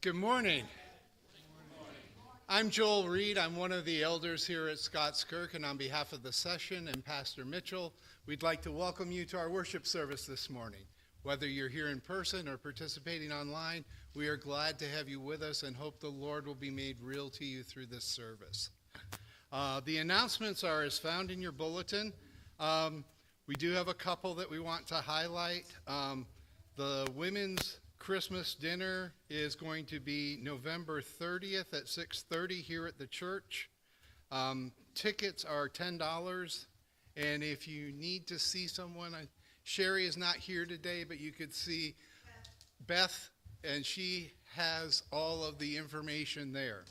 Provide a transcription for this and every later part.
Good morning. I'm Joel Reed. I'm one of the elders here at Scots Kirk, and on behalf of the session and Pastor Mitchell, we'd like to welcome you to our worship service this morning. Whether you're here in person or participating online, we are glad to have you with us and hope the Lord will be made real to you through this service. The announcements are as found in your bulletin. We do have a couple that we want to highlight. The women's Christmas dinner is going to be November 30th at 6:30 here at the church. Tickets are $10, and if you need to see someone, Sherry is not here today, but you could see Beth, and she has all of the information there.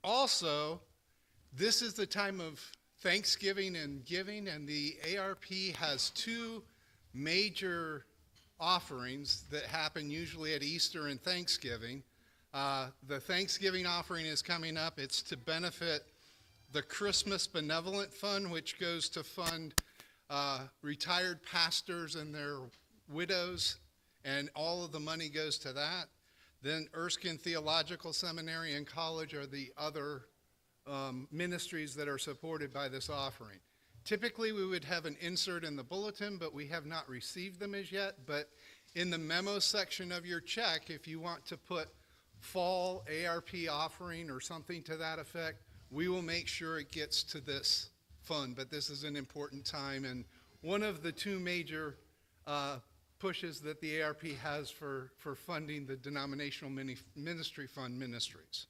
Also, this is the time of Thanksgiving and giving, and the ARP has two major offerings that happen usually at Easter and Thanksgiving. The Thanksgiving offering is coming up. It's to benefit the Christmas Benevolent Fund, which goes to fund retired pastors and their widows, and all of the money goes to that. Then Erskine Theological Seminary and College are the other ministries that are supported by this offering. Typically, we would have an insert in the bulletin, but we have not received them as yet. But in the memo section of your check, if you want to put fall ARP offering or something to that effect, we will make sure it gets to this fund. But this is an important time, and one of the two major pushes that the ARP has for funding the denominational ministry fund ministries.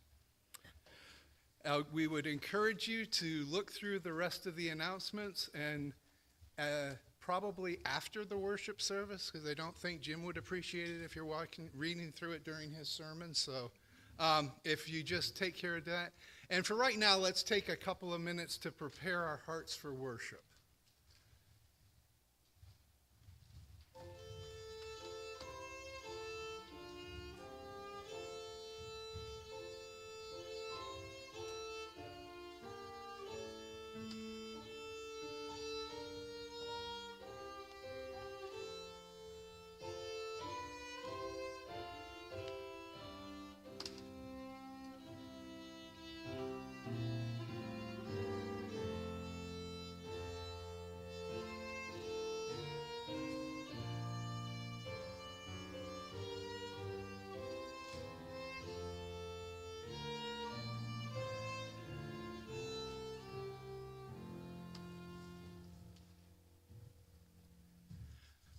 We would encourage you to look through the rest of the announcements and probably after the worship service, because I don't think Jim would appreciate it if you're reading through it during his sermon. So if you just take care of that. And for right now, let's take a couple of minutes to prepare our hearts for worship.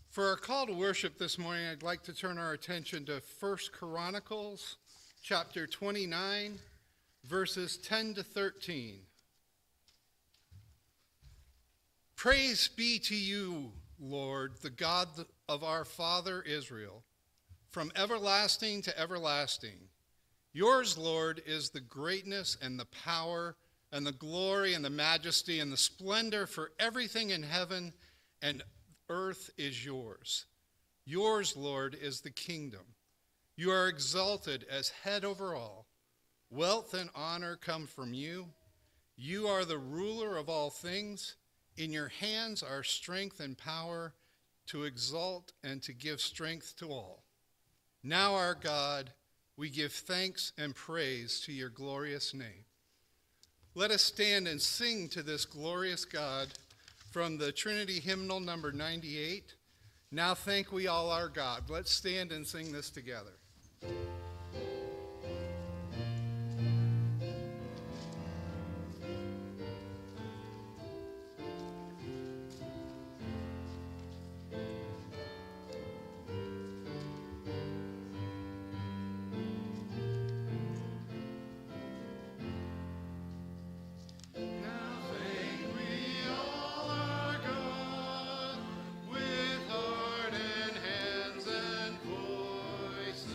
For our call to worship this morning, I'd like to turn our attention to 1 Chronicles chapter 29, verses 10 to 13. Praise be to you, Lord, the God of our father Israel, from everlasting to everlasting. Yours, Lord, is the greatness and the power and the glory and the majesty and the splendor, for everything in heaven and earth is yours. Yours, Lord, is the kingdom. You are exalted as head over all. Wealth and honor come from you. You are the ruler of all things. In your hands are strength and power to exalt and to give strength to all. Now, our God, we give thanks and praise to your glorious name. Let us stand and sing to this glorious God from the Trinity hymnal number 98, Now Thank We All Our God. Let's stand and sing this together. With heart and hands and voices.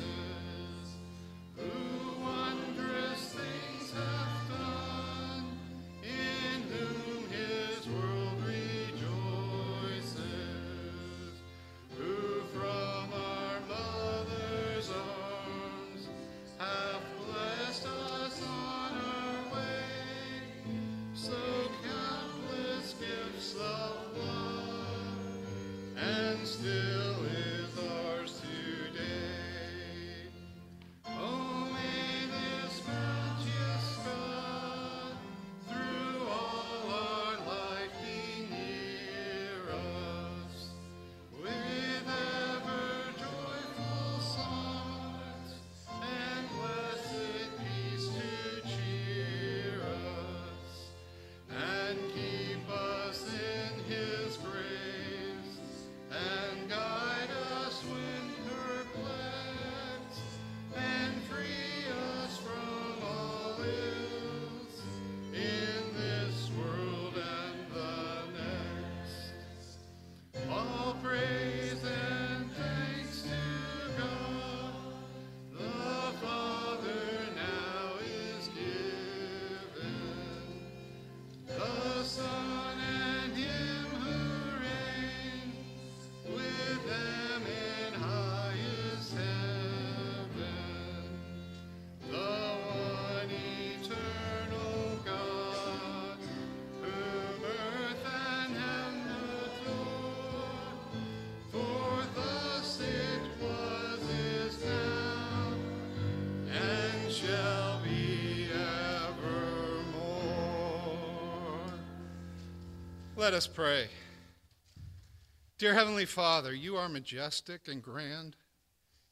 Let us pray. Dear Heavenly Father, you are majestic and grand.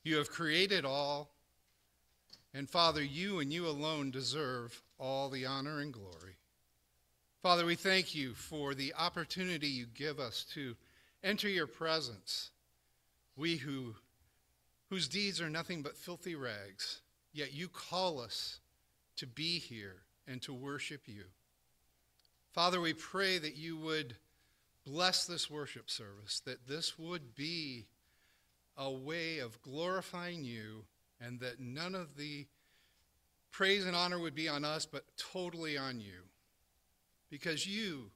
You have created all. And Father, you and you alone deserve all the honor and glory. Father, we thank you for the opportunity you give us to enter your presence. We whose deeds are nothing but filthy rags, yet you call us to be here and to worship you. Father, we pray that you would bless this worship service, that this would be a way of glorifying you, and that none of the praise and honor would be on us, but totally on you. Because you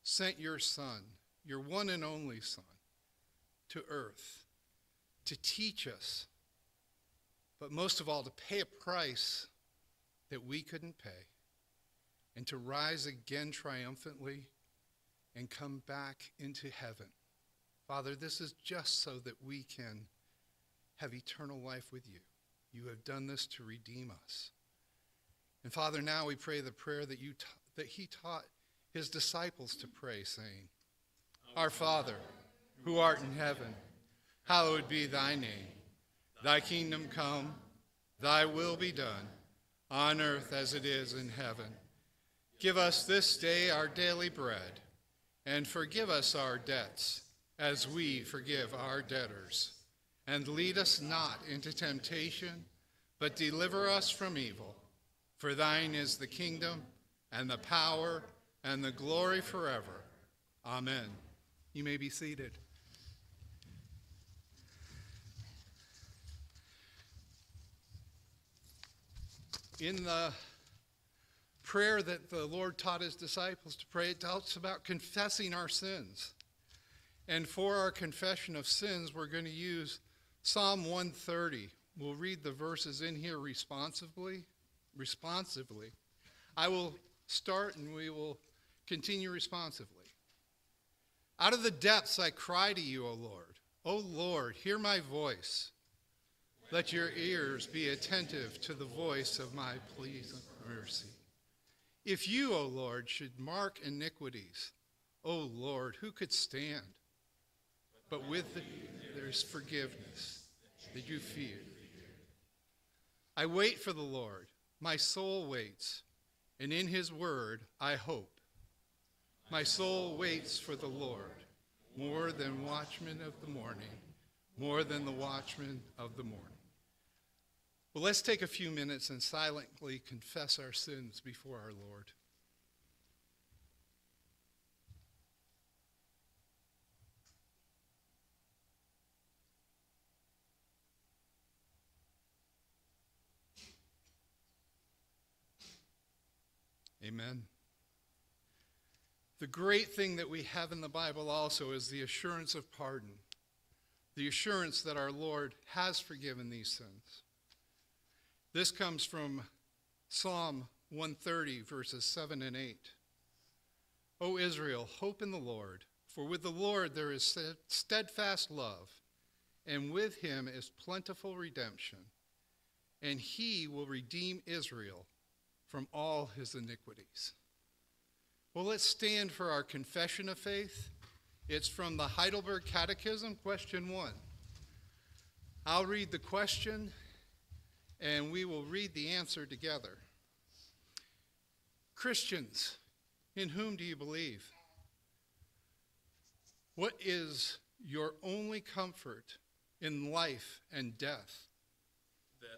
sent your Son, your one and only Son, to earth to teach us, but most of all to pay a price that we couldn't pay, and to rise again triumphantly and come back into heaven. Father, this is just so that we can have eternal life with you. You have done this to redeem us. And Father, now we pray the prayer that he taught his disciples to pray, saying, Our Father, who art in heaven, hallowed be thy name. Thy kingdom come, thy will be done, on earth as it is in heaven. Give us this day our daily bread, and forgive us our debts, as we forgive our debtors. And lead us not into temptation, but deliver us from evil. For thine is the kingdom, and the power, and the glory forever. Amen. You may be seated. In the prayer that the Lord taught his disciples to pray, it talks about confessing our sins. And for our confession of sins, we're going to use Psalm 130. We'll read the verses in here responsively. I will start and we will continue responsively. Out of the depths I cry to you, O Lord. O Lord, hear my voice. Let your ears be attentive to the voice of my pleas and mercy. If you, O Lord, should mark iniquities, O Lord, who could stand? But with you there's forgiveness that you fear. I wait for the Lord. My soul waits, and in his word I hope. My soul waits for the Lord, more than watchmen of the morning, more than the watchmen of the morning. Well, let's take a few minutes and silently confess our sins before our Lord. Amen. The great thing that we have in the Bible also is the assurance of pardon, the assurance that our Lord has forgiven these sins. This comes from Psalm 130, verses 7 and 8. O Israel, hope in the Lord, for with the Lord there is steadfast love, and with him is plentiful redemption, and he will redeem Israel from all his iniquities. Well, let's stand for our confession of faith. It's from the Heidelberg Catechism, question 1. I'll read the question, and we will read the answer together. Christians, in whom do you believe? What is your only comfort in life and death?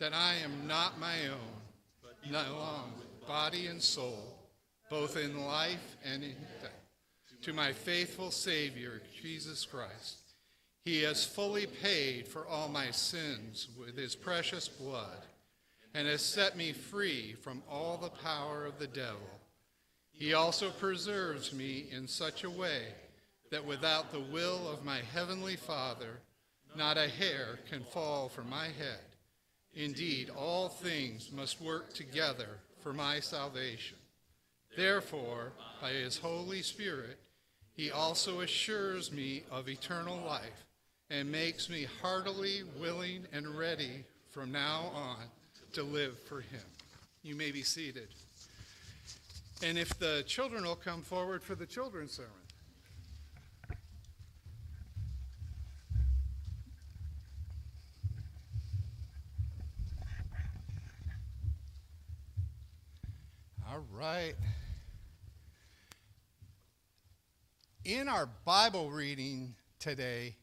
That I am not my own, not along with body and soul, both in life and in death. To my faithful Savior, Jesus Christ, he has fully paid for all my sins with his precious blood, and has set me free from all the power of the devil. He also preserves me in such a way that without the will of my heavenly Father, not a hair can fall from my head. Indeed, all things must work together for my salvation. Therefore, by his Holy Spirit, he also assures me of eternal life and makes me heartily willing and ready from now on to live for him. You may be seated. And if the children will come forward for the children's sermon. All right. In our Bible reading today,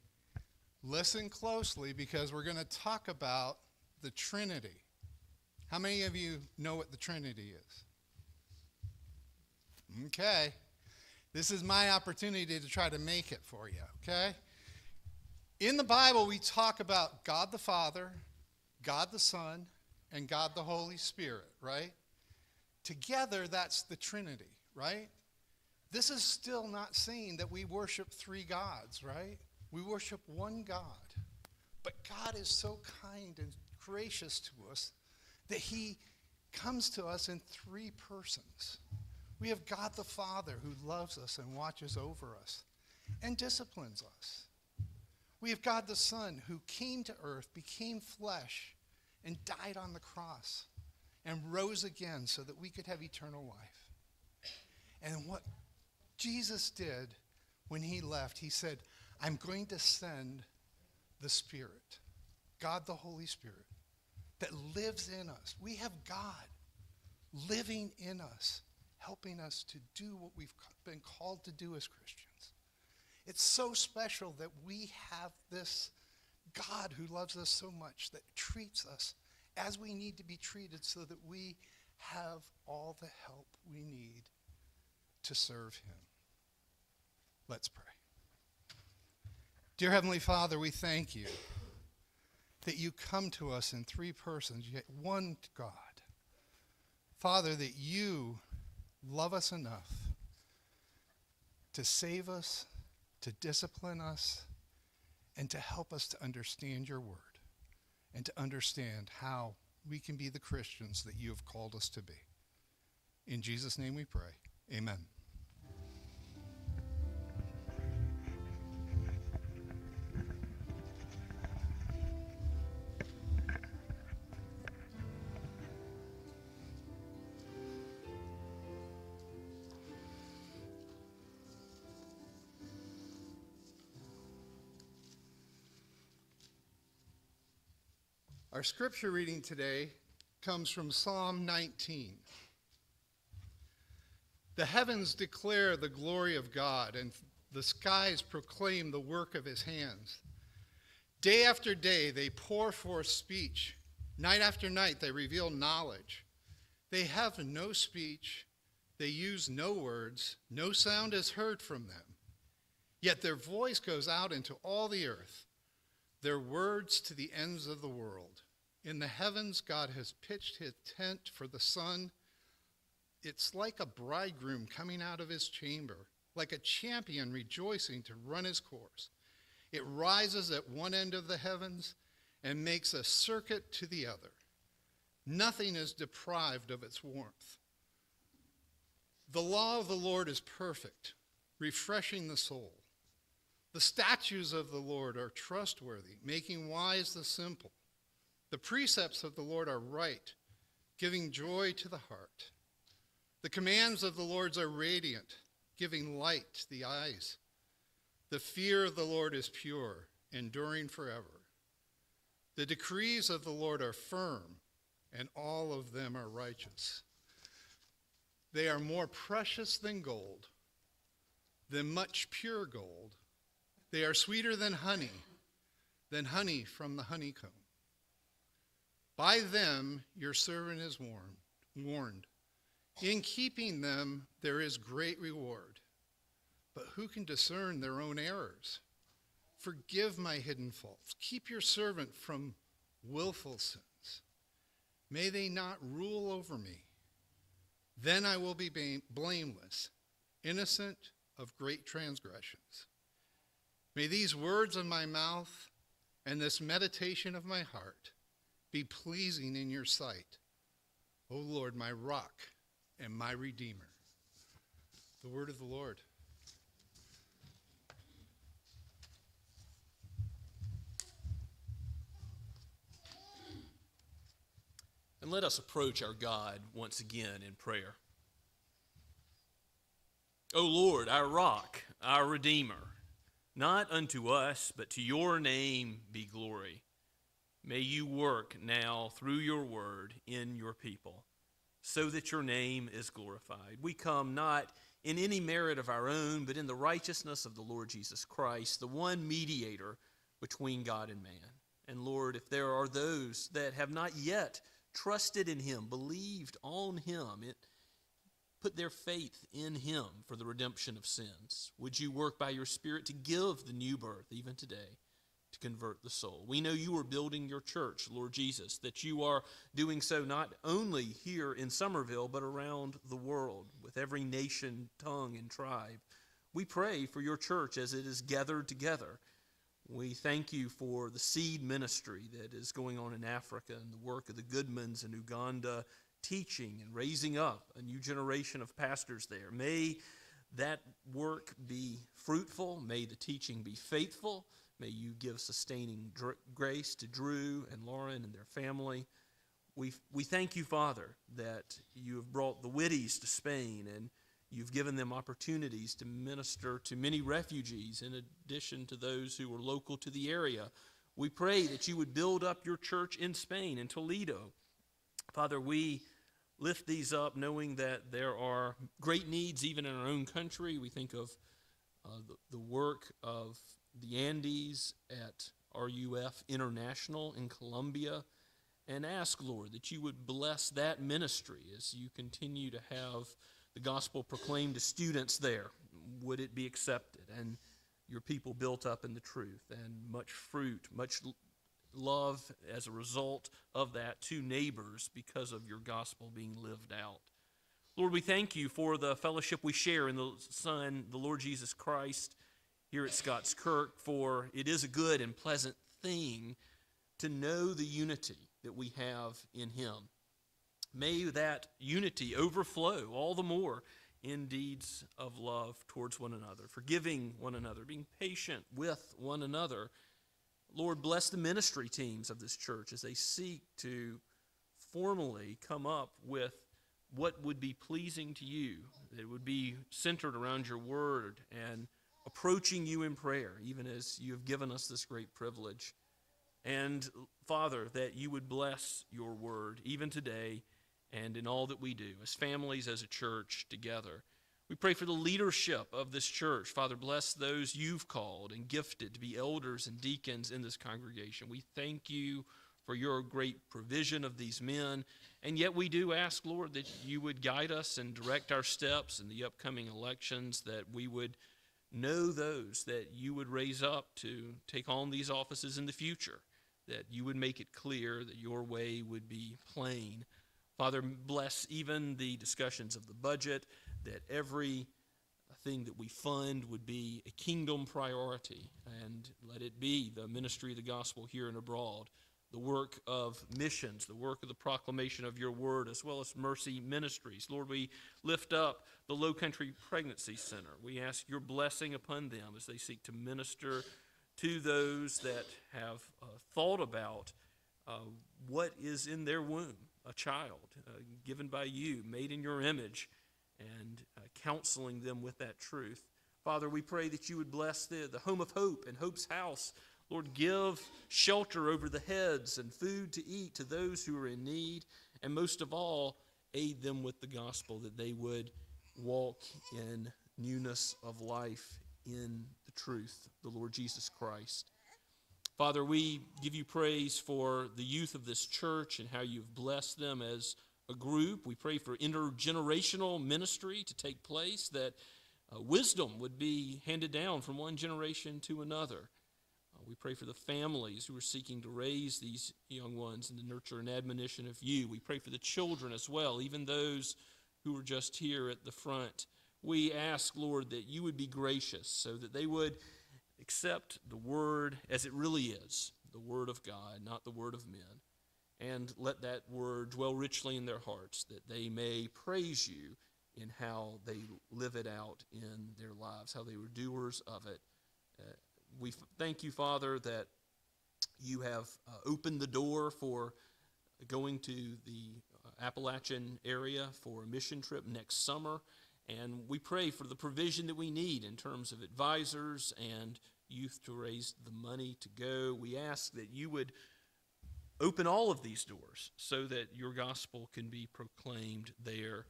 listen closely because we're going to talk about the Trinity. How many of you know what the Trinity is? Okay. This is my opportunity to try to make it for you, okay? In the Bible, we talk about God the Father, God the Son, and God the Holy Spirit, right? Together, that's the Trinity, right? This is still not saying that we worship three gods, right? We worship one God. But God is so kind and gracious to us that he comes to us in three persons. We have God the Father who loves us and watches over us and disciplines us. We have God the Son who came to earth, became flesh, and died on the cross and rose again so that we could have eternal life. And what Jesus did when he left, he said, I'm going to send the Spirit, God the Holy Spirit, that lives in us. We have God living in us, helping us to do what we've been called to do as Christians. It's so special that we have this God who loves us so much, that treats us as we need to be treated so that we have all the help we need to serve him. Let's pray. Dear Heavenly Father, we thank you that you come to us in three persons, yet one God. Father, that you love us enough to save us, to discipline us, and to help us to understand your word and to understand how we can be the Christians that you have called us to be. In Jesus' name we pray. Amen. Our scripture reading today comes from Psalm 19. The heavens declare the glory of God, and the skies proclaim the work of his hands. Day after day they pour forth speech. Night after night they reveal knowledge. They have no speech. They use no words. No sound is heard from them. Yet their voice goes out into all the earth, their words to the ends of the world. In the heavens, God has pitched his tent for the sun. It's like a bridegroom coming out of his chamber, like a champion rejoicing to run his course. It rises at one end of the heavens and makes a circuit to the other. Nothing is deprived of its warmth. The law of the Lord is perfect, refreshing the soul. The statutes of the Lord are trustworthy, making wise the simple. The precepts of the Lord are right, giving joy to the heart. The commands of the Lord are radiant, giving light to the eyes. The fear of the Lord is pure, enduring forever. The decrees of the Lord are firm, and all of them are righteous. They are more precious than gold, than much pure gold. They are sweeter than honey from the honeycomb. By them your servant is warned. In keeping them there is great reward. But who can discern their own errors? Forgive my hidden faults. Keep your servant from willful sins. May they not rule over me. Then I will be blameless, innocent of great transgressions. May these words of my mouth and this meditation of my heart be pleasing in your sight, O Lord, my rock and my redeemer. The word of the Lord. And let us approach our God once again in prayer. O Lord, our rock, our redeemer, not unto us, but to your name be glory. May you work now through your word in your people. so that your name is glorified. We come not in any merit of our own, but in the righteousness of the Lord Jesus Christ, the one mediator between God and man. And Lord, if there are those that have not yet trusted in him, believed on him, put their faith in him for the redemption of sins, would you work by your Spirit to give the new birth even today, to convert the soul? We know you are building your church, Lord Jesus, that you are doing so not only here in Somerville, but around the world with every nation, tongue, and tribe. We pray for your church as it is gathered together. We thank you for the seed ministry that is going on in Africa and the work of the Goodmans in Uganda, teaching and raising up a new generation of pastors there. May that work be fruitful. May the teaching be faithful. May you give sustaining grace to Drew and Lauren and their family. We thank you, Father, that you have brought the Whitties to Spain and you've given them opportunities to minister to many refugees in addition to those who are local to the area. We pray that you would build up your church in Spain, in Toledo. Father, we lift these up knowing that there are great needs even in our own country. We think of the work of the Andes at RUF International in Colombia, and ask, Lord, that you would bless that ministry as you continue to have the gospel proclaimed to students there. Would it be accepted and your people built up in the truth, and much fruit, much love as a result of that to neighbors because of your gospel being lived out. Lord, we thank you for the fellowship we share in the Son, the Lord Jesus Christ, here at Scots Kirk, for it is a good and pleasant thing to know the unity that we have in him. May that unity overflow all the more in deeds of love towards one another, forgiving one another, being patient with one another. Lord, bless the ministry teams of this church as they seek to formally come up with what would be pleasing to you. It would be centered around your word and approaching you in prayer, even as you have given us this great privilege. And Father, that you would bless your word even today and in all that we do as families, as a church together. We pray for the leadership of this church. Father, bless those you've called and gifted to be elders and deacons in this congregation. We thank you for your great provision of these men. And yet we do ask, Lord, that you would guide us and direct our steps in the upcoming elections, that we would know those that you would raise up to take on these offices in the future, that you would make it clear that your way would be plain. Father, bless even the discussions of the budget, that every thing that we fund would be a kingdom priority, and let it be the ministry of the gospel here and abroad, the work of missions, the work of the proclamation of your word, as well as mercy ministries. Lord, we lift up the Low Country Pregnancy Center. We ask your blessing upon them as they seek to minister to those that have thought about what is in their womb, a child given by you, made in your image, and counseling them with that truth. Father, we pray that you would bless the Home of Hope and Hope's House. Lord, give shelter over the heads and food to eat to those who are in need, and most of all, aid them with the gospel, that they would walk in newness of life in the truth, the Lord Jesus Christ. Father, we give you praise for the youth of this church and how you've blessed them as a group. We pray for intergenerational ministry to take place, that wisdom would be handed down from one generation to another. We pray for the families who are seeking to raise these young ones in the nurture and admonition of you. We pray for the children as well, even those who are just here at the front. We ask, Lord, that you would be gracious so that they would accept the word as it really is, the word of God, not the word of men. And let that word dwell richly in their hearts, that they may praise you in how they live it out in their lives, how they were doers of it. We thank you, Father, that you have opened the door for going to the Appalachian area for a mission trip next summer. And we pray for the provision that we need in terms of advisors and youth to raise the money to go. We ask that you would open all of these doors so that your gospel can be proclaimed there.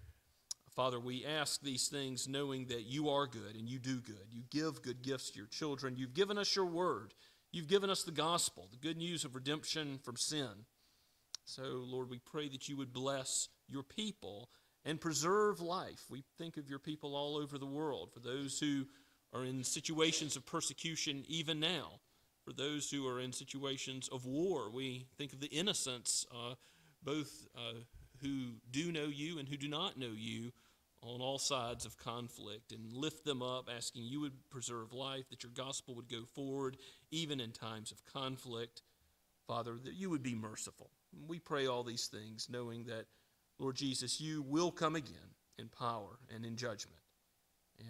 Father, we ask these things knowing that you are good and you do good. You give good gifts to your children. You've given us your word. You've given us the gospel, the good news of redemption from sin. So, Lord, we pray that you would bless your people and preserve life. We think of your people all over the world, for those who are in situations of persecution even now, for those who are in situations of war. We think of the innocents, both who do know you and who do not know you, on all sides of conflict, and lift them up, asking you would preserve life, that your gospel would go forward even in times of conflict. Father, that you would be merciful. We pray all these things knowing that, Lord Jesus, you will come again in power and in judgment,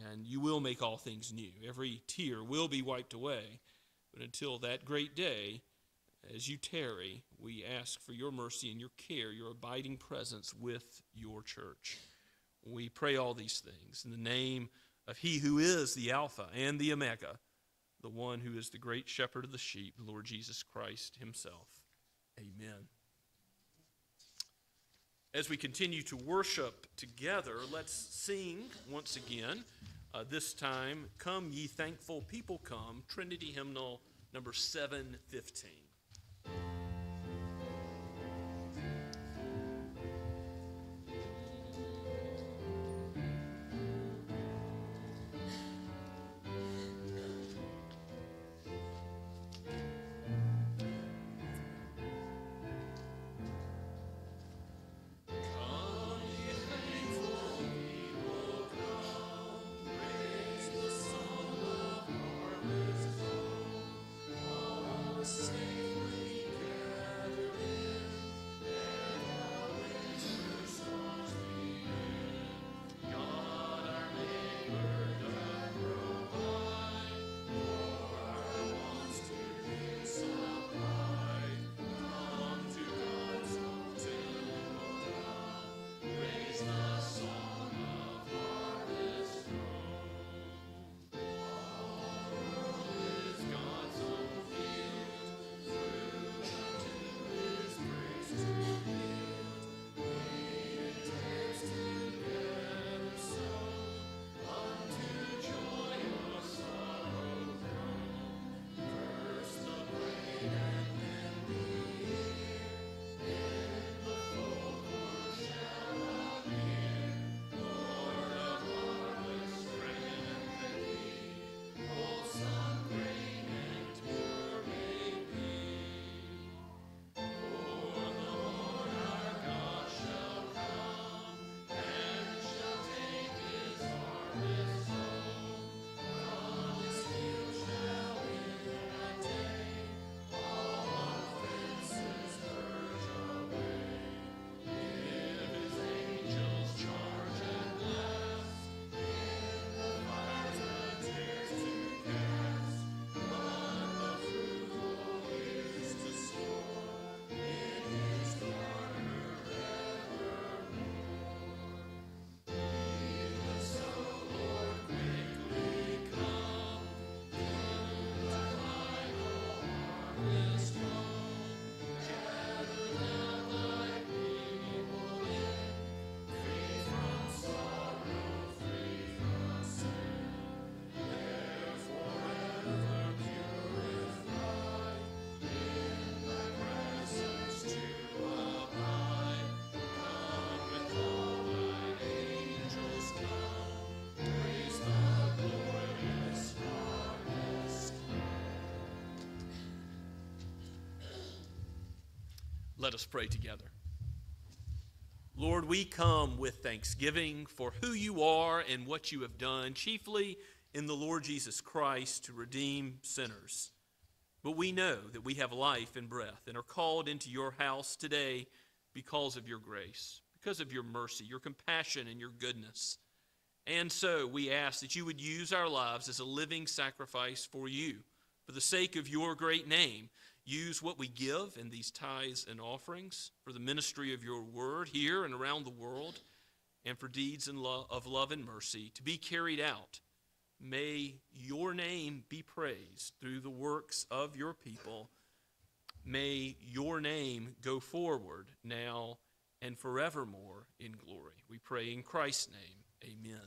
and you will make all things new. Every tear will be wiped away, but until that great day, as you tarry, we ask for your mercy and your care, your abiding presence with your church. We pray all these things in the name of he who is the Alpha and the Omega, the one who is the great shepherd of the sheep, the Lord Jesus Christ himself. Amen. As we continue to worship together, let's sing once again. This time, Come Ye Thankful People Come, Trinity Hymnal number 715. Let us pray together. Lord, we come with thanksgiving for who you are and what you have done, chiefly in the Lord Jesus Christ to redeem sinners. But we know that we have life and breath and are called into your house today because of your grace, because of your mercy, your compassion, and your goodness. And so we ask that you would use our lives as a living sacrifice for you, for the sake of your great name. Use what we give in these tithes and offerings for the ministry of your word here and around the world, and for deeds of love and mercy to be carried out. May your name be praised through the works of your people. May your name go forward now and forevermore in glory. We pray in Christ's name. Amen.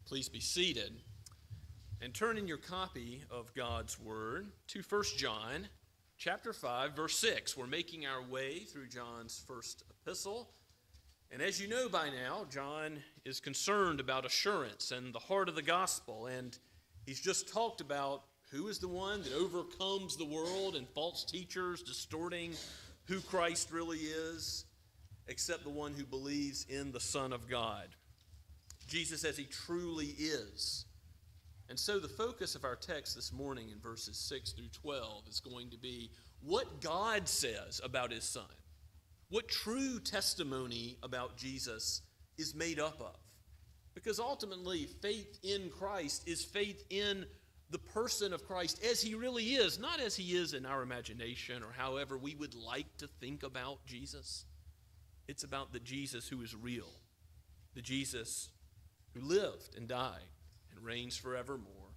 Please be seated and turn in your copy of God's Word to 1 John chapter 5, verse 6. We're making our way through John's first epistle. And as you know by now, John is concerned about assurance and the heart of the gospel. And he's just talked about who is the one that overcomes the world and false teachers distorting who Christ really is, except the one who believes in the Son of God. Jesus as he truly is. And so the focus of our text this morning in verses 6 through 12 is going to be what God says about his Son. What true testimony about Jesus is made up of. Because ultimately, faith in Christ is faith in the person of Christ as he really is, not as he is in our imagination or however we would like to think about Jesus. It's about the Jesus who is real, the Jesus who lived and died and reigns forevermore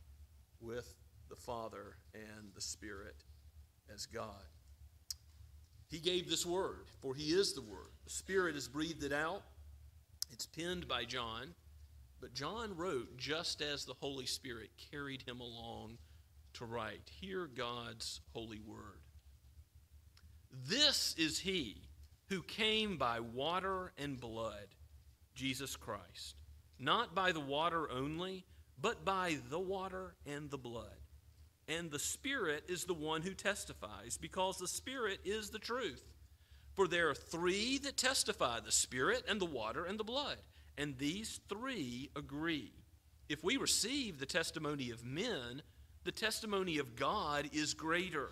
with the Father and the Spirit as God. He gave this word, for he is the word. The Spirit has breathed it out. It's penned by John, but John wrote just as the Holy Spirit carried him along to write. Hear God's holy word. This is he who came by water and blood, Jesus Christ. Not by the water only, but by the water and the blood. And the Spirit is the one who testifies, because the Spirit is the truth. For there are three that testify, the Spirit and the water and the blood. And these three agree. If we receive the testimony of men, the testimony of God is greater.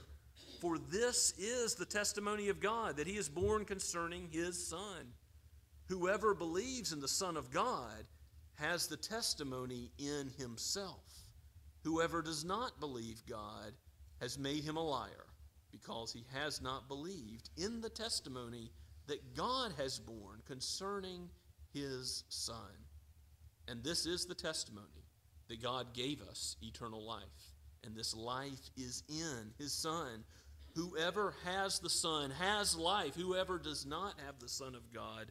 For this is the testimony of God, that he is born concerning his Son. Whoever believes in the Son of God has the testimony in himself. Whoever does not believe God has made him a liar, because he has not believed in the testimony that God has borne concerning his Son. And this is the testimony, that God gave us eternal life, and this life is in his Son. Whoever has the Son has life. Whoever does not have the Son of God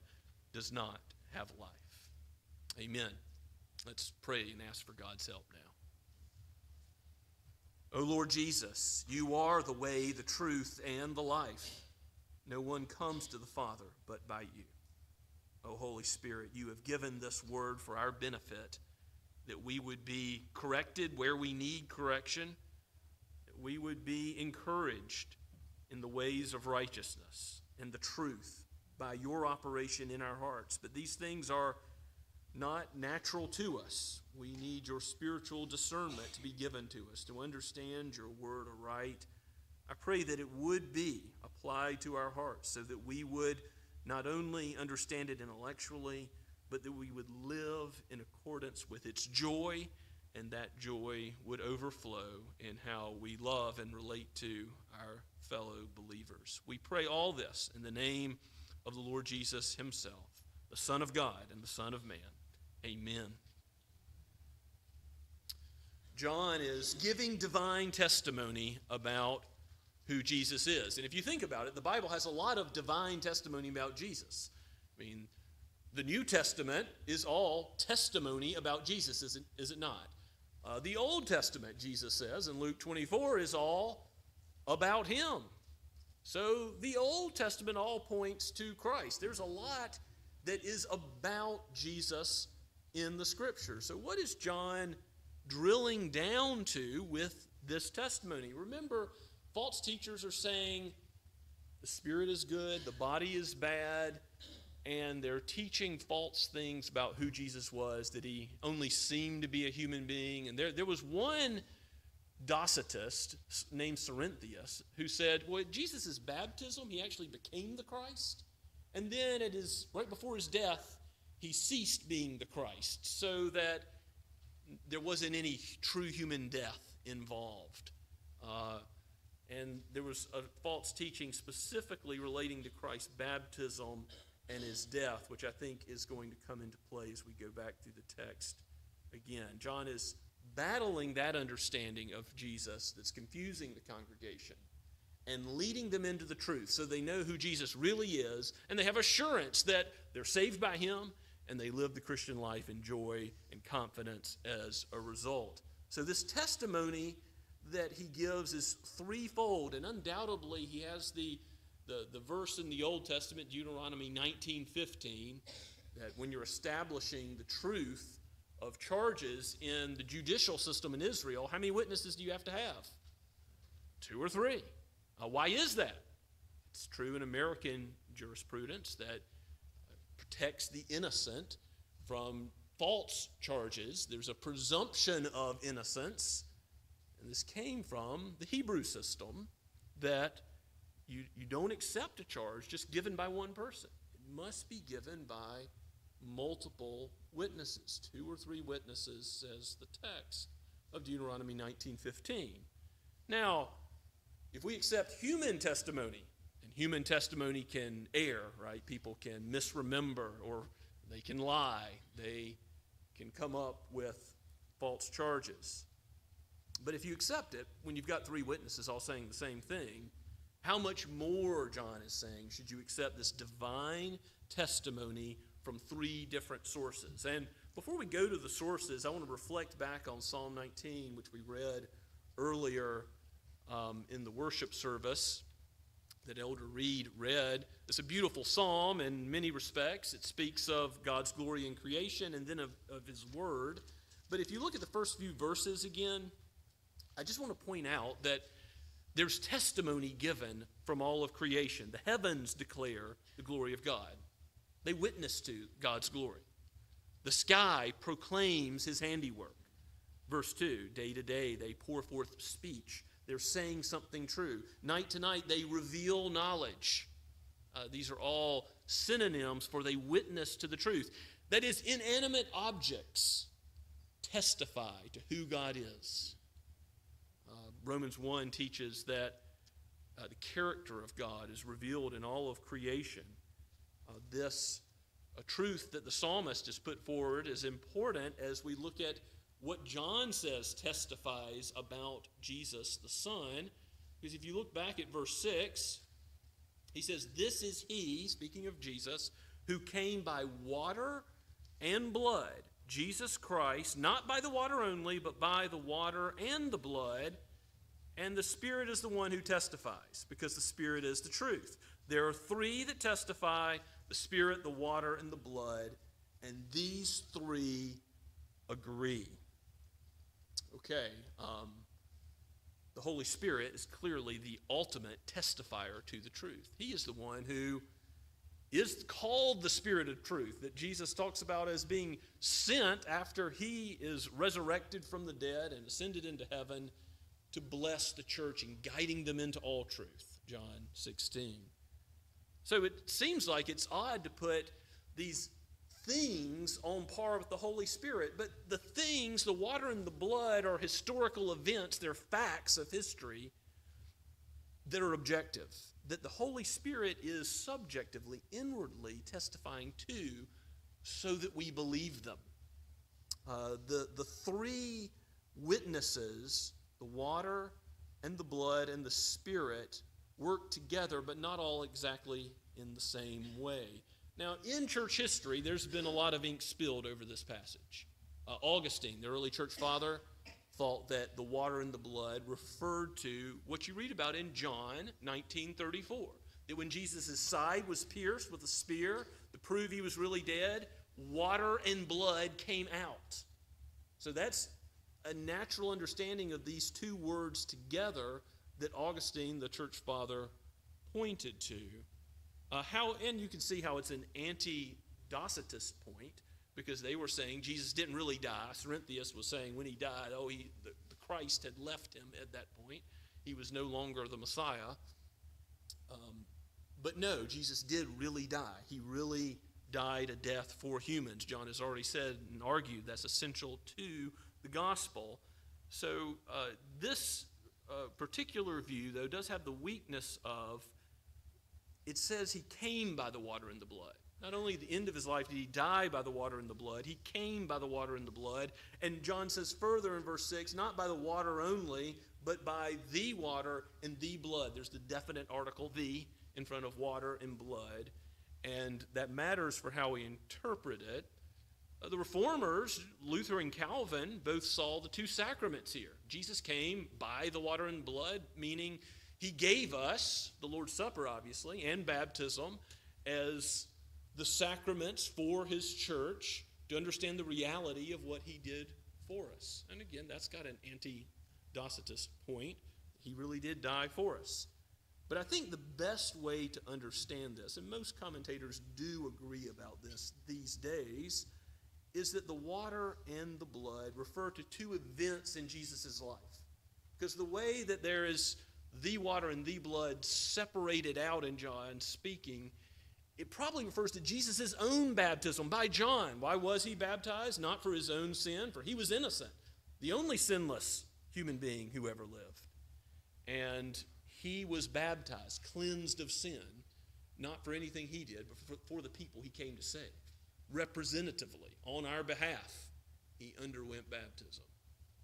does not have life. Amen. Let's pray and ask for God's help now. O Lord Jesus, you are the way, the truth, and the life. No one comes to the Father but by you. O Holy Spirit, you have given this word for our benefit. that we would be corrected where we need correction, that we would be encouraged in the ways of righteousness and the truth by your operation in our hearts. But these things are not natural to us. We need your spiritual discernment to be given to us, to understand your word aright. I pray that it would be applied to our hearts so that we would not only understand it intellectually, but that we would live in accordance with its joy, and that joy would overflow in how we love and relate to our fellow believers. We pray all this in the name of the Lord Jesus himself, the Son of God and the Son of Man. Amen. John is giving divine testimony about who Jesus is. And if you think about it, the Bible has a lot of divine testimony about Jesus. I mean, the New Testament is all testimony about Jesus, is it not? The Old Testament, Jesus says in Luke 24, is all about him. So the Old Testament all points to Christ. There's a lot that is about Jesus in the Scripture. So what is John drilling down to with this testimony? Remember, false teachers are saying the spirit is good, the body is bad, and they're teaching false things about who Jesus was, that he only seemed to be a human being. And there was one Docetist named Cerinthius who said, well, at Jesus' baptism, he actually became the Christ. And then right before his death, he ceased being the Christ, so that there wasn't any true human death involved. And there was a false teaching specifically relating to Christ's baptism and his death, which I think is going to come into play as we go back through the text again. John is battling that understanding of Jesus that's confusing the congregation and leading them into the truth so they know who Jesus really is, and they have assurance that they're saved by him, and they live the Christian life in joy and confidence as a result. So this testimony that he gives is threefold, and undoubtedly he has the verse in the Old Testament, Deuteronomy 19:15, that when you're establishing the truth of charges in the judicial system in Israel, how many witnesses do you have to have? 2 or 3. Why is that? It's true in American jurisprudence that protects the innocent from false charges. There's a presumption of innocence, and this came from the Hebrew system, that you don't accept a charge just given by one person. It must be given by multiple witnesses. 2 or 3 witnesses, says the text of Deuteronomy 19:15. Now, if we accept human testimony, and human testimony can err, right? People can misremember, or they can lie. They can come up with false charges. But if you accept it, when you've got 3 witnesses all saying the same thing, how much more, John is saying, should you accept this divine testimony from 3 different sources? And before we go to the sources, I want to reflect back on Psalm 19, which we read earlier in the worship service that Elder Reed read. It's a beautiful psalm in many respects. It speaks of God's glory in creation and then of his word. But if you look at the first few verses again, I just want to point out that there's testimony given from all of creation. The heavens declare the glory of God. They witness to God's glory. The sky proclaims his handiwork. Verse 2, day to day they pour forth speech. They're saying something true. Night to night they reveal knowledge. These are all synonyms for they witness to the truth. That is, inanimate objects testify to who God is. Romans 1 teaches that the character of God is revealed in all of creation. This truth that the psalmist has put forward is important as we look at what John says testifies about Jesus the Son. Because if you look back at verse 6, he says, "This is he," speaking of Jesus, "who came by water and blood, Jesus Christ, not by the water only, but by the water and the blood. And the Spirit is the one who testifies, because the Spirit is the truth." There are 3 that testify: the Spirit, the water, and the blood. And these 3 agree. Okay, the Holy Spirit is clearly the ultimate testifier to the truth. He is the one who is called the Spirit of truth, that Jesus talks about as being sent after he is resurrected from the dead and ascended into heaven to bless the church and guiding them into all truth, John 16. So it seems like it's odd to put these things on par with the Holy Spirit, but the things, the water and the blood, are historical events, they're facts of history that are objective, that the Holy Spirit is subjectively, inwardly testifying to so that we believe them. The three witnesses, the water and the blood and the Spirit, work together, but not all exactly in the same way. Now, in church history, there's been a lot of ink spilled over this passage. Augustine, the early church father, thought that the water and the blood referred to what you read about in John 19:34, that when Jesus' side was pierced with a spear to prove he was really dead, water and blood came out. So that's a natural understanding of these two words together that Augustine, the church father, pointed to. And you can see how it's an anti-Docetist point, because they were saying Jesus didn't really die. Cerinthius was saying when he died, the Christ had left him at that point. He was no longer the Messiah. But no, Jesus did really die. He really died a death for humans. John has already said and argued that's essential to the gospel. So this particular view, though, does have the weakness of, it says he came by the water and the blood. Not only at the end of his life did he die by the water and the blood, he came by the water and the blood. And John says further in verse 6, not by the water only, but by the water and the blood. There's the definite article, the, in front of water and blood. And that matters for how we interpret it. The Reformers, Luther and Calvin, both saw the two sacraments here. Jesus came by the water and blood, meaning he gave us the Lord's Supper, obviously, and baptism as the sacraments for his church to understand the reality of what he did for us. And again, that's got an anti-Docetist point. He really did die for us. But I think the best way to understand this, and most commentators do agree about this these days, is that the water and the blood refer to two events in Jesus' life. Because the way that there is the water and the blood separated out in John speaking, it probably refers to Jesus' own baptism by John. Why was he baptized? Not for his own sin, for he was innocent, the only sinless human being who ever lived. And he was baptized, cleansed of sin, not for anything he did, but for the people he came to save. Representatively, on our behalf, he underwent baptism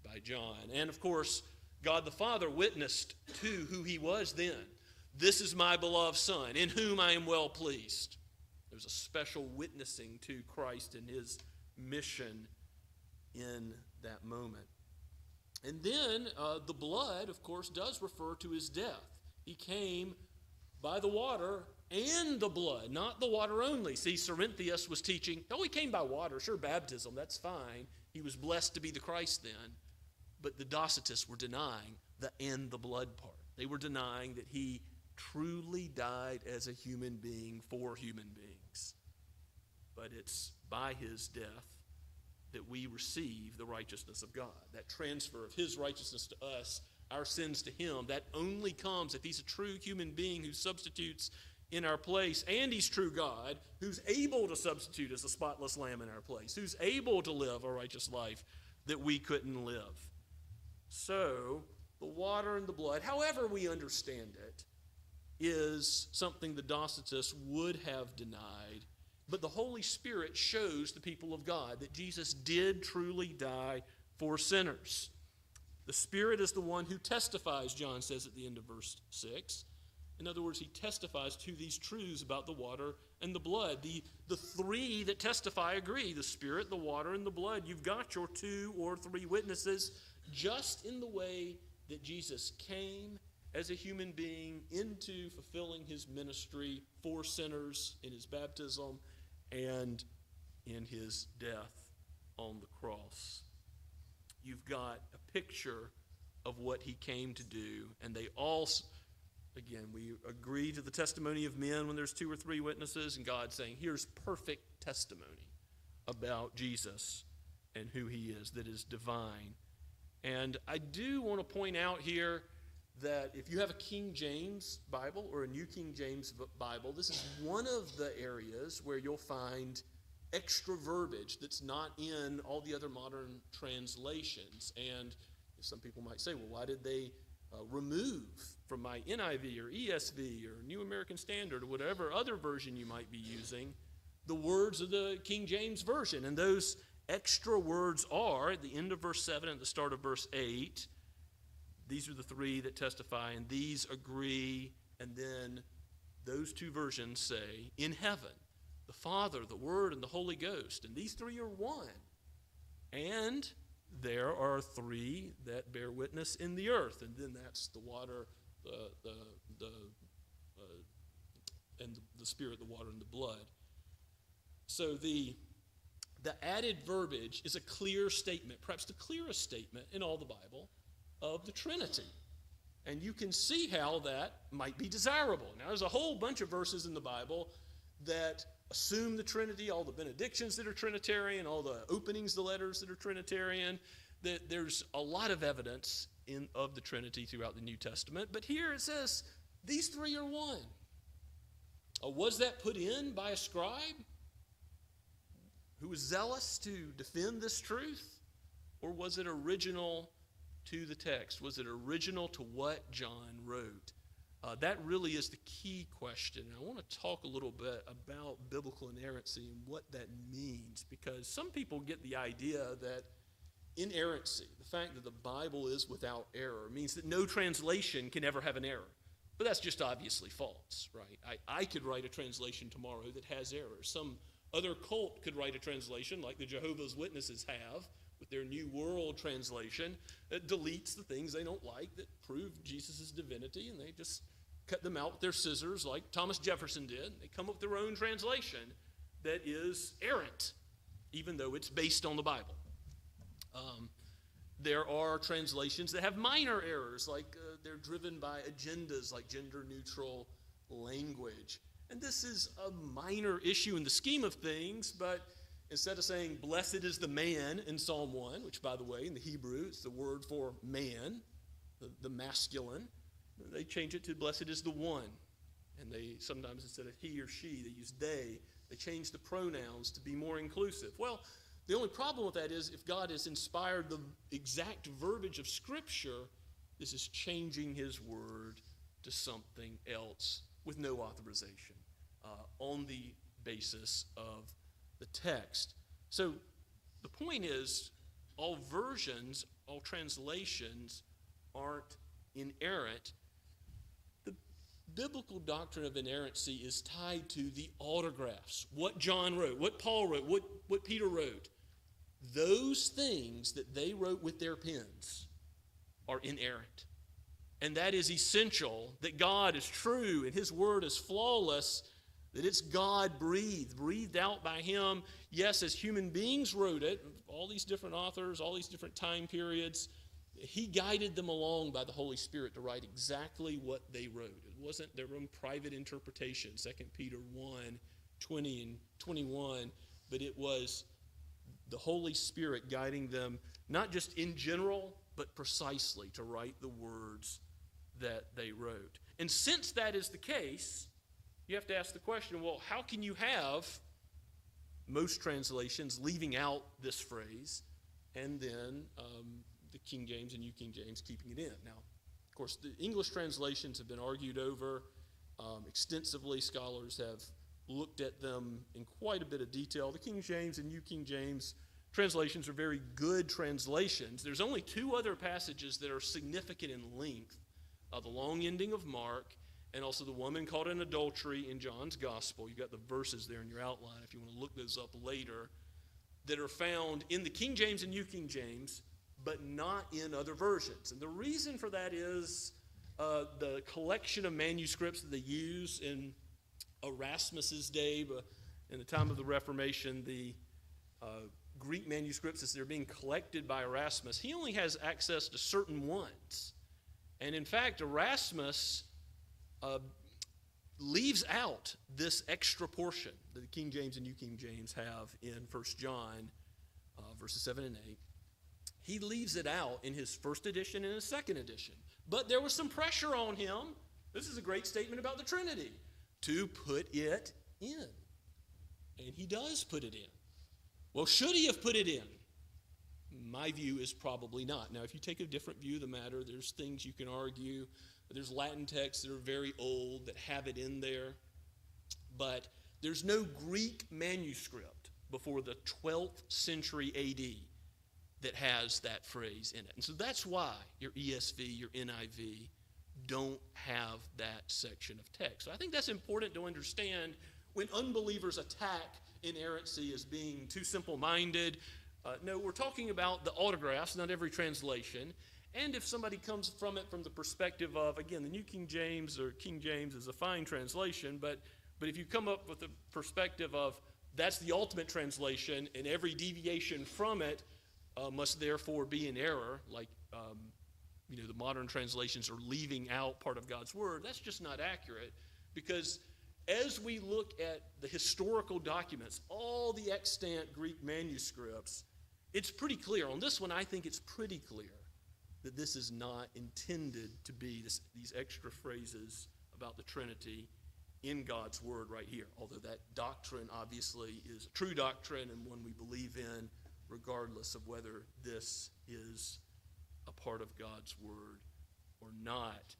by John. And of course, God the Father witnessed to who he was then. This is my beloved Son, in whom I am well pleased. There's a special witnessing to Christ and his mission in that moment. And then the blood, of course, does refer to his death. He came by the water and the blood, not the water only. See, Cerinthius was teaching, he came by water, sure, baptism, that's fine. He was blessed to be the Christ then. But the Docetists were denying the and the blood part. They were denying that he truly died as a human being for human beings. But it's by his death that we receive the righteousness of God. That transfer of his righteousness to us, our sins to him, that only comes if he's a true human being who substitutes in our place, and he's true God, who's able to substitute as a spotless lamb in our place, who's able to live a righteous life that we couldn't live. So, the water and the blood, however we understand it, is something the Docetists would have denied, but the Holy Spirit shows the people of God that Jesus did truly die for sinners. The Spirit is the one who testifies, John says at the end of verse 6. In other words, he testifies to these truths about the water and the blood. The three that testify agree, the Spirit, the water, and the blood. You've got your 2 or 3 witnesses, just in the way that Jesus came as a human being into fulfilling his ministry for sinners in his baptism and in his death on the cross. you've got a picture of what he came to do. And they all, again, we agree to the testimony of men when there's 2 or 3 witnesses, and God saying, here's perfect testimony about Jesus and who he is, that is divine. And I do want to point out here that if you have a King James Bible or a New King James Bible, this is one of the areas where you'll find extra verbiage that's not in all the other modern translations. And some people might say, well, why did they remove from my NIV or ESV or New American Standard or whatever other version you might be using the words of the King James Version? And those extra words are at the end of verse 7 and at the start of verse 8. These are the 3 that testify, and these agree. And then those 2 versions say, in heaven, the Father, the Word, and the Holy Ghost. And these 3 are one. And there are 3 that bear witness in the earth. And then that's the water, and the Spirit, the water, and the blood. So the added verbiage is a clear statement, perhaps the clearest statement in all the Bible, of the Trinity. And you can see how that might be desirable. Now, there's a whole bunch of verses in the Bible that assume the Trinity, all the benedictions that are Trinitarian, all the openings, the letters that are Trinitarian. That there's a lot of evidence of the Trinity throughout the New Testament. But here it says, these 3 are one. Was that put in by a scribe who was zealous to defend this truth? Or was it original to the text? Was it original to what John wrote? That really is the key question. And I want to talk a little bit about biblical inerrancy and what that means, because some people get the idea that inerrancy, the fact that the Bible is without error, means that no translation can ever have an error. But that's just obviously false, right? I could write a translation tomorrow that has errors. Some other cult could write a translation like the Jehovah's Witnesses have with their New World Translation that deletes the things they don't like that prove Jesus' divinity, and they just cut them out with their scissors like Thomas Jefferson did. They come up with their own translation that is errant, even though it's based on the Bible. There are translations that have minor errors, like they're driven by agendas like gender-neutral language. And this is a minor issue in the scheme of things, but instead of saying, blessed is the man in Psalm 1, which, by the way, in the Hebrew, it's the word for man, the masculine, they change it to blessed is the one. And they sometimes, instead of he or she, they use they. They change the pronouns to be more inclusive. Well, the only problem with that is if God has inspired the exact verbiage of Scripture, this is changing his word to something else with no authorization on the basis of the text. So the point is, all versions, all translations aren't inerrant. The biblical doctrine of inerrancy is tied to the autographs, what John wrote, what Paul wrote, what Peter wrote. Those things that they wrote with their pens are inerrant. And that is essential, that God is true and his word is flawless, that it's God-breathed, breathed out by him. Yes, as human beings wrote it, all these different authors, all these different time periods, he guided them along by the Holy Spirit to write exactly what they wrote. It wasn't their own private interpretation, 2 Peter 1, 20 and 21, but it was the Holy Spirit guiding them, not just in general, but precisely to write the words that they wrote. And since that is the case, you have to ask the question, well, how can you have most translations leaving out this phrase and then the King James and New King James keeping it in? Now, of course, the English translations have been argued over extensively. Scholars have looked at them in quite a bit of detail. The King James and New King James translations are very good translations. There's only 2 other passages that are significant in length. The long ending of Mark, and also the woman caught in adultery in John's Gospel. You've got the verses there in your outline if you want to look those up later, that are found in the King James and New King James, but not in other versions. And the reason for that is the collection of manuscripts that they use in Erasmus's day, in the time of the Reformation, the Greek manuscripts as they're being collected by Erasmus, he only has access to certain ones. And in fact, Erasmus leaves out this extra portion that the King James and New King James have in 1 John verses 7 and 8. He leaves it out in his first edition and his second edition. But there was some pressure on him. This is a great statement about the Trinity, to put it in. And he does put it in. Well, should he have put it in? My view is probably not. Now, if you take a different view of the matter, there's things you can argue. There's Latin texts that are very old that have it in there. But there's no Greek manuscript before the 12th century AD that has that phrase in it. And so that's why your ESV, your NIV don't have that section of text. So I think that's important to understand when unbelievers attack inerrancy as being too simple-minded. No, we're talking about the autographs, not every translation. And if somebody comes from it from the perspective of, again, the New King James or King James is a fine translation, but if you come up with the perspective of that's the ultimate translation and every deviation from it must therefore be in error, like the modern translations are leaving out part of God's word, that's just not accurate, because as we look at the historical documents, all the extant Greek manuscripts, it's pretty clear. On this one, I think it's pretty clear that this is not intended to be these extra phrases about the Trinity in God's word right here, although that doctrine obviously is a true doctrine and one we believe in regardless of whether this is a part of God's word or not.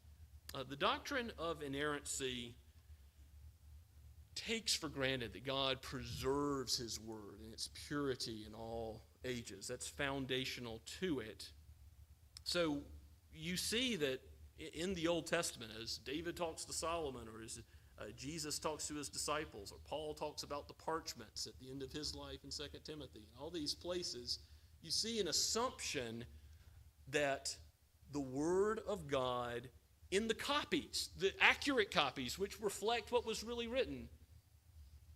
The doctrine of inerrancy takes for granted that God preserves his word and its purity in all ages. That's foundational to it. So you see that in the Old Testament, as David talks to Solomon, or as Jesus talks to his disciples, or Paul talks about the parchments at the end of his life in 2 Timothy, and all these places, you see an assumption that the Word of God in the copies, the accurate copies, which reflect what was really written,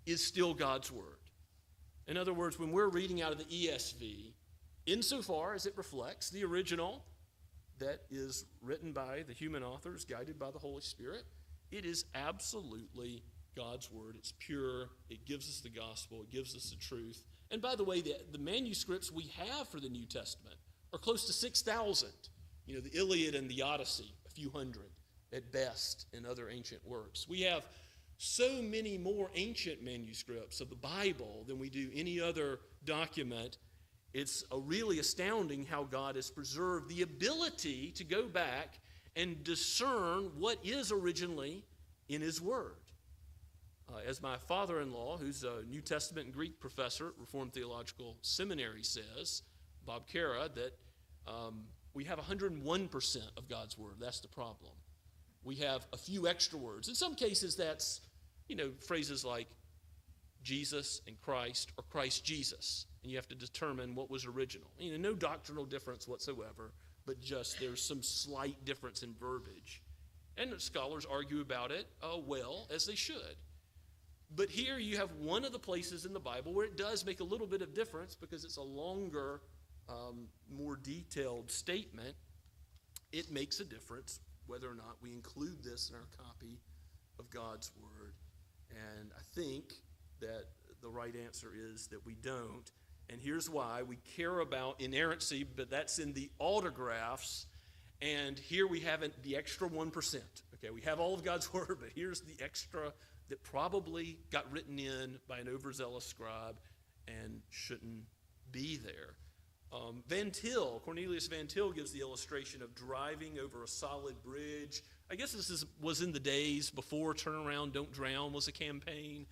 is still God's Word. In other words, when we're reading out of the ESV, insofar as it reflects the original that is written by the human authors, guided by the Holy Spirit, it is absolutely God's word. It's pure. It gives us the gospel. It gives us the truth. And by the way, the manuscripts we have for the New Testament are close to 6,000. The Iliad and the Odyssey, a few hundred at best in other ancient works. We have so many more ancient manuscripts of the Bible than we do any other document. It's really astounding how God has preserved the ability to go back and discern what is originally in his word. As my father-in-law, who's a New Testament and Greek professor at Reformed Theological Seminary, says, Bob Cara, that we have 101% of God's word. That's the problem. We have a few extra words. In some cases, that's, phrases like Jesus and Christ or Christ Jesus. And you have to determine what was original. No doctrinal difference whatsoever, but just there's some slight difference in verbiage. And scholars argue about it, well, as they should. But here you have one of the places in the Bible where it does make a little bit of difference because it's a longer, more detailed statement. It makes a difference whether or not we include this in our copy of God's Word. And I think that the right answer is that we don't. And here's why. We care about inerrancy, but that's in the autographs. And here we have the extra 1%. Okay, we have all of God's word, but here's the extra that probably got written in by an overzealous scribe and shouldn't be there. Cornelius Van Til gives the illustration of driving over a solid bridge. I guess this was in the days before Turn Around, Don't Drown was a campaign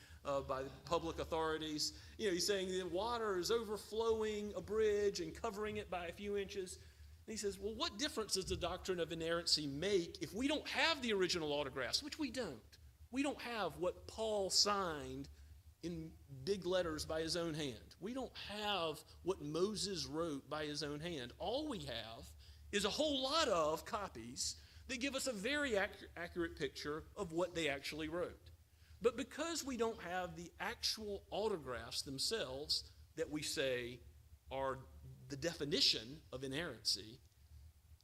by the public authorities. He's saying the water is overflowing a bridge and covering it by a few inches. And he says, well, what difference does the doctrine of inerrancy make if we don't have the original autographs, which we don't? We don't have what Paul signed in big letters by his own hand. We don't have what Moses wrote by his own hand. All we have is a whole lot of copies that give us a very accurate picture of what they actually wrote. But because we don't have the actual autographs themselves that we say are the definition of inerrancy,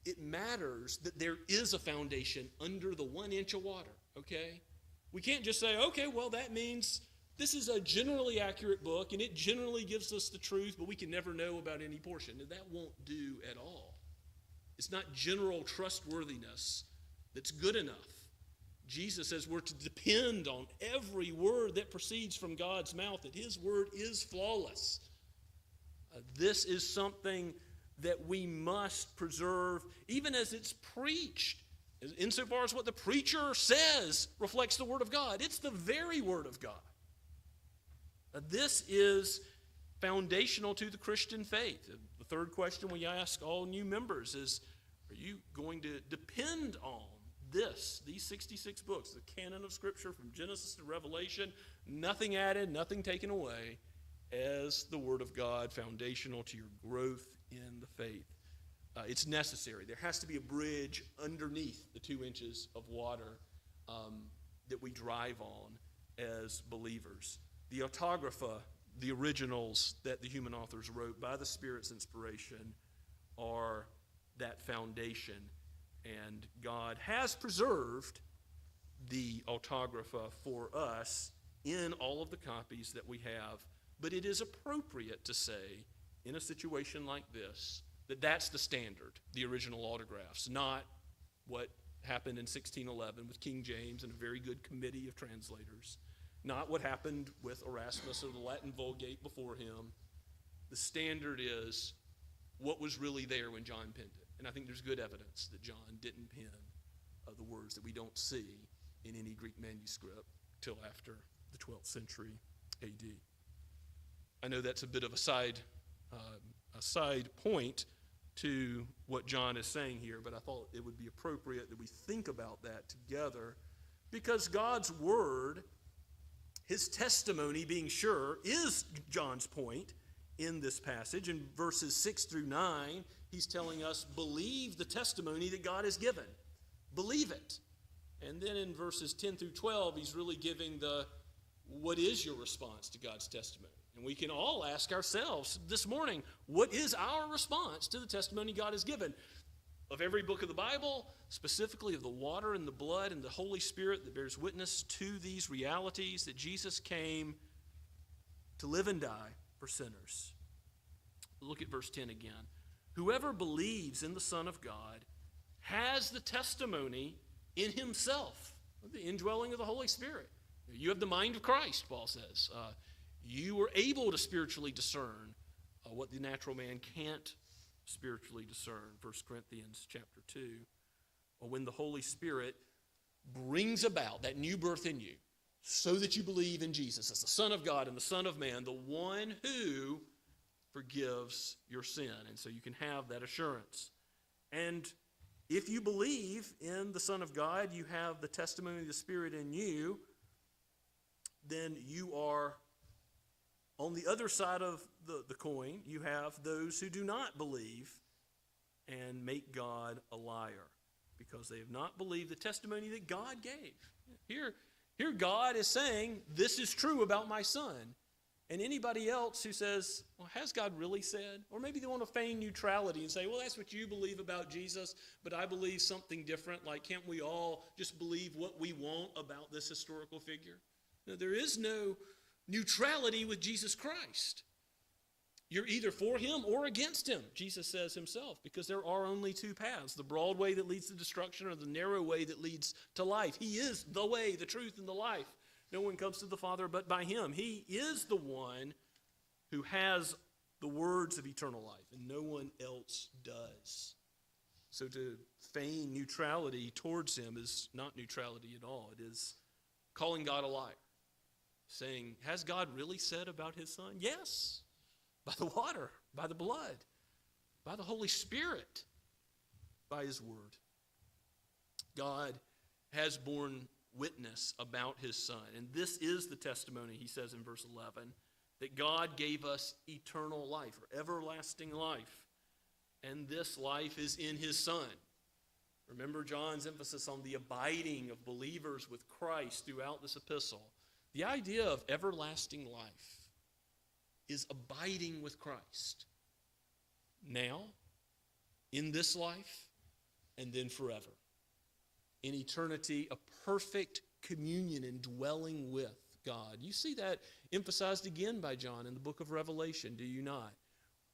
it matters that there is a foundation under the 1 inch of water, okay? We can't just say, okay, well, that means this is a generally accurate book and it generally gives us the truth, but we can never know about any portion. That won't do at all. It's not general trustworthiness that's good enough. Jesus says we're to depend on every word that proceeds from God's mouth, that his word is flawless. This is something that we must preserve, even as it's preached, insofar as what the preacher says reflects the word of God. It's the very word of God. This is foundational to the Christian faith. The third question we ask all new members is, are you going to depend on these 66 books, the canon of Scripture from Genesis to Revelation, nothing added, nothing taken away, as the Word of God, foundational to your growth in the faith? It's necessary. There has to be a bridge underneath the 2 inches of water that we drive on as believers. The autographa, the originals that the human authors wrote by the Spirit's inspiration, are that foundation. And God has preserved the autographa for us in all of the copies that we have. But it is appropriate to say, in a situation like this, that that's the standard, the original autographs, not what happened in 1611 with King James and a very good committee of translators, not what happened with Erasmus or the Latin Vulgate before him. The standard is what was really there when John penned it. And I think there's good evidence that John didn't pen the words that we don't see in any Greek manuscript till after the 12th century AD. I know that's a bit of a side point to what John is saying here, but I thought it would be appropriate that we think about that together, because God's word, his testimony being sure, is John's point in this passage. In verses 6 through 9, he's telling us, believe the testimony that God has given. Believe it. And then in verses 10 through 12, he's really giving what is your response to God's testimony? And we can all ask ourselves this morning, what is our response to the testimony God has given? Of every book of the Bible, specifically of the water and the blood and the Holy Spirit that bears witness to these realities, that Jesus came to live and die for sinners. Look at verse 10 again. Whoever believes in the Son of God has the testimony in himself, the indwelling of the Holy Spirit. You have the mind of Christ, Paul says. You were able to spiritually discern what the natural man can't spiritually discern. 1 Corinthians chapter 2. Or when the Holy Spirit brings about that new birth in you so that you believe in Jesus as the Son of God and the Son of Man, the one who forgives your sin. And so you can have that assurance. And if you believe in the Son of God, you have the testimony of the Spirit in you, then you are on the other side of the coin. You have those who do not believe and make God a liar because they have not believed the testimony that God gave. Here God is saying, this is true about my Son. And anybody else who says, well, has God really said? Or maybe they want to feign neutrality and say, well, that's what you believe about Jesus, but I believe something different. Like, can't we all just believe what we want about this historical figure? No, there is no neutrality with Jesus Christ. You're either for him or against him, Jesus says himself, because there are only two paths, the broad way that leads to destruction or the narrow way that leads to life. He is the way, the truth, and the life. No one comes to the Father but by him. He is the one who has the words of eternal life, and no one else does. So to feign neutrality towards him is not neutrality at all. It is calling God a liar, saying, has God really said about his Son? Yes, by the water, by the blood, by the Holy Spirit, by his word. God has borne witness about his Son. And this is the testimony, he says in verse 11, that God gave us eternal life, or everlasting life. And this life is in his Son. Remember John's emphasis on the abiding of believers with Christ throughout this epistle. The idea of everlasting life is abiding with Christ. now, in this life, and then forever. In eternity, a perfect communion and dwelling with God. You see that emphasized again by John in the book of Revelation, do you not?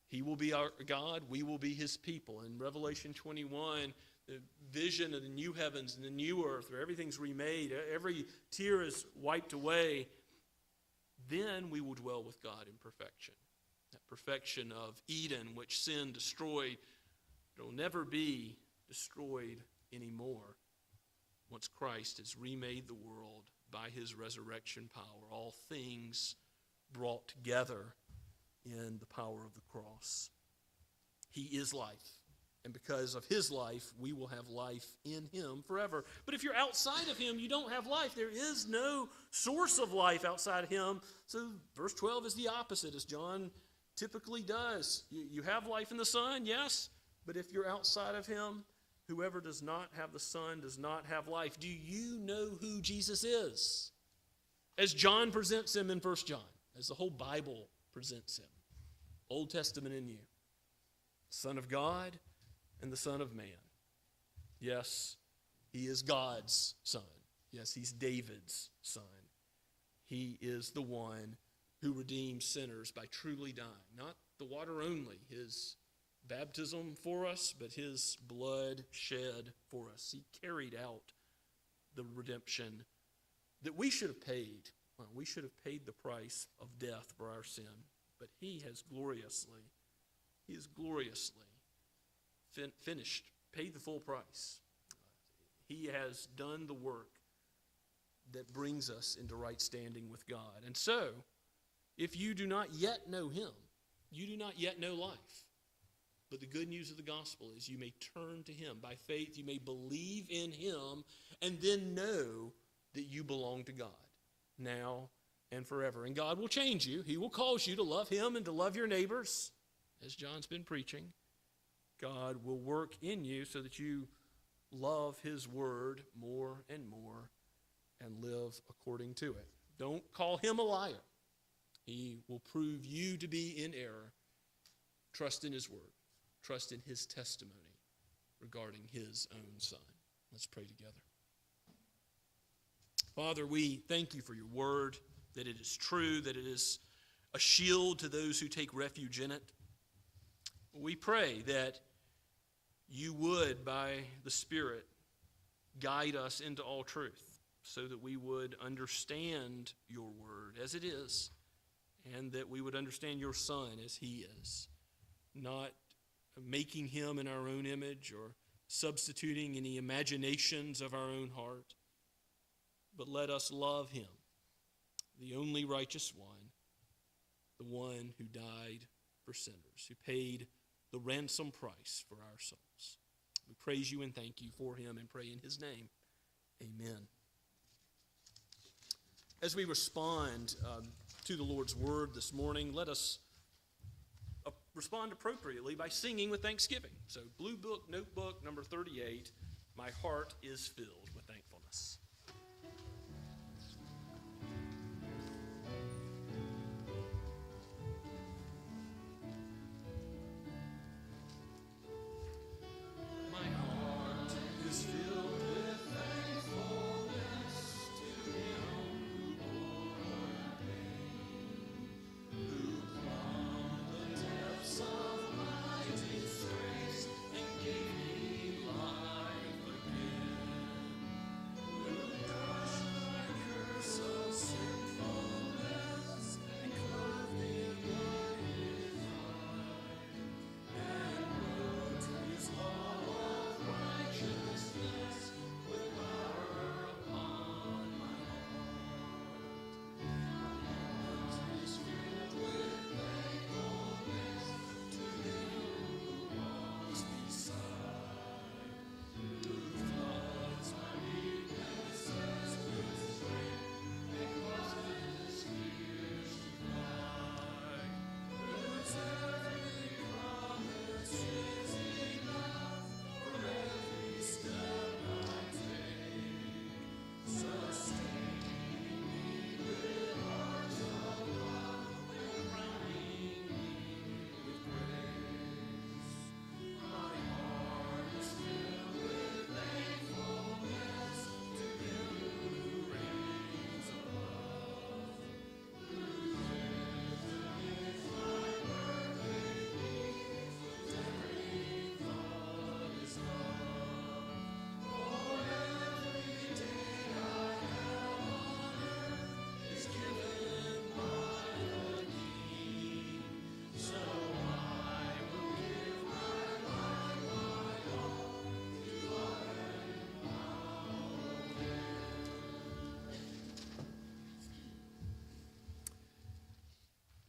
He will be our God, we will be his people. In Revelation 21, the vision of the new heavens and the new earth, where everything's remade, every tear is wiped away, then we will dwell with God in perfection. That perfection of Eden, which sin destroyed, it will never be destroyed anymore. Once Christ has remade the world by his resurrection power, all things brought together in the power of the cross. He is life. And because of his life, we will have life in him forever. But if you're outside of him, you don't have life. There is no source of life outside of him. So verse 12 is the opposite, as John typically does. You have life in the Son, yes, but if you're outside of him, whoever does not have the Son does not have life. Do you know who Jesus is? As John presents him in 1 John, as the whole Bible presents him, Old Testament and New, Son of God and the Son of Man. Yes, he is God's Son. Yes, he's David's Son. He is the one who redeems sinners by truly dying. Not the water only, his baptism for us, but his blood shed for us. He carried out the redemption that we should have paid. Well, we should have paid the price of death for our sin, but he has gloriously finished, paid the full price. He has done the work that brings us into right standing with God. And so, if you do not yet know him, you do not yet know life. But the good news of the gospel is you may turn to him. By faith, you may believe in him and then know that you belong to God now and forever. And God will change you. He will cause you to love him and to love your neighbors, as John's been preaching. God will work in you so that you love his word more and more and live according to it. Don't call him a liar. He will prove you to be in error. Trust in his word. Trust in his testimony regarding his own Son. Let's pray together. Father, we thank you for your word, that it is true, that it is a shield to those who take refuge in it. We pray that you would, by the Spirit, guide us into all truth so that we would understand your word as it is, and that we would understand your Son as he is, not making him in our own image or substituting any imaginations of our own heart, but let us love him, the only righteous one, the one who died for sinners, who paid the ransom price for our souls. We praise you and thank you for him and pray in his name. Amen. As we respond to the Lord's word this morning, let us respond appropriately by singing with thanksgiving. So, Blue Book, Notebook, number 38, My Heart is Filled with Thankfulness. Who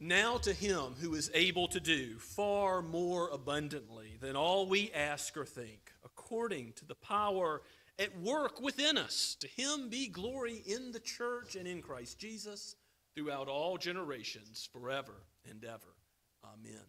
Now to him who is able to do far more abundantly than all we ask or think, according to the power at work within us, to him be glory in the church and in Christ Jesus throughout all generations, forever and ever. Amen.